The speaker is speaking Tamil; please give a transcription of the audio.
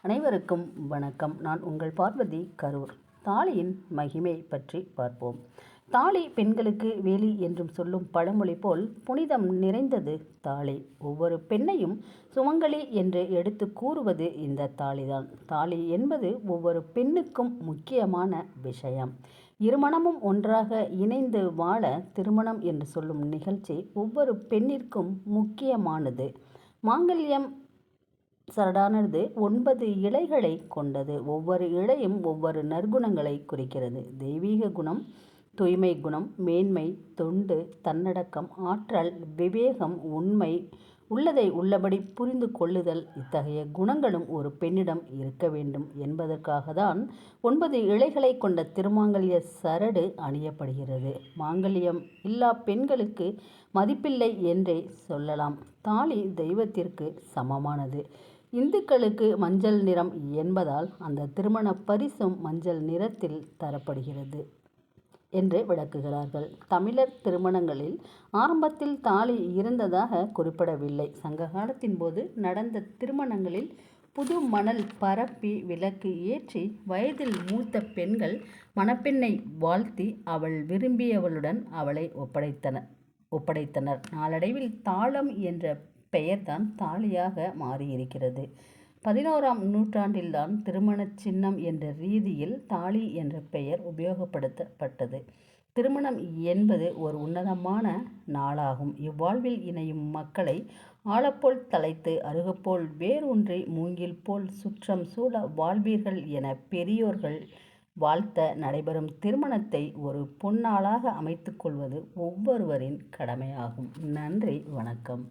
அனைவருக்கும் வணக்கம். நான் உங்கள் பார்வதி, கரூர். தாலியின் மகிமை பற்றி பார்ப்போம். தாலி பெண்களுக்கு வேலி என்றும் சொல்லும் பழமொழி போல் புனிதம் நிறைந்தது தாலி. ஒவ்வொரு பெண்ணையும் சுமங்கலி என்று எடுத்து கூறுவது இந்த தாலிதான். தாலி என்பது ஒவ்வொரு பெண்ணுக்கும் முக்கியமான விஷயம். இருமணமும் ஒன்றாக இணைந்து வாழ திருமணம் என்று சொல்லும் நிகழ்ச்சி ஒவ்வொரு பெண்ணிற்கும் முக்கியமானது. மாங்கல்யம் சரடானது 9 இழைகளை கொண்டது. ஒவ்வொரு இழையும் ஒவ்வொரு நற்குணங்களை குறிக்கிறது. தெய்வீக குணம், தூய்மை குணம், மேன்மை, தொண்டு, தன்னடக்கம், ஆற்றல், விவேகம், உண்மை, உள்ளதை உள்ளபடி புரிந்து கொள்ளுதல். இத்தகைய குணங்களும் ஒரு பெண்ணிடம் இருக்க வேண்டும் என்பதற்காக தான் 9 இழைகளை கொண்ட திருமாங்கல்ய சரடு அணியப்படுகிறது. மாங்கல்யம் இல்லா பெண்களுக்கு மதிப்பில்லை என்றே சொல்லலாம். தாலி தெய்வத்திற்கு சமமானது. இந்துக்களுக்கு மஞ்சள் நிறம் என்பதால் அந்த திருமண பரிசும் மஞ்சள் நிறத்தில் தரப்படுகிறது என்று விளக்குகிறார்கள். தமிழர் திருமணங்களில் ஆரம்பத்தில் தாலி இருந்ததாக குறிப்பிடவில்லை. சங்க காலத்தின் போது நடந்த திருமணங்களில் புது மணல் பரப்பி விளக்கு ஏற்றி வயதில் மூத்த பெண்கள் மணப்பெண்ணை வாழ்த்தி அவள் விரும்பியவளுடன் அவளை ஒப்படைத்தனர். நாளடைவில் தாளம் என்ற பெயர்தான் தாலியாக மாறியிருக்கிறது. 11ஆம் நூற்றாண்டில்தான் திருமண சின்னம் என்ற ரீதியில் தாலி என்ற பெயர் உபயோகப்படுத்தப்பட்டது. திருமணம் என்பது ஒரு உன்னதமான நாளாகும். இவ்வாழ்வில் இணையும் மக்களை ஆழப்போல் தலைத்து அருகப்போல் வேரூன்றி மூங்கில் போல் சுற்றம் சூழ வாழ்வீர்கள் என பெரியோர்கள் வாழ்த்த நடைபெறும் திருமணத்தை ஒரு பொன்னாளாக அமைத்து கொள்வது ஒவ்வொருவரின் கடமையாகும். நன்றி, வணக்கம்.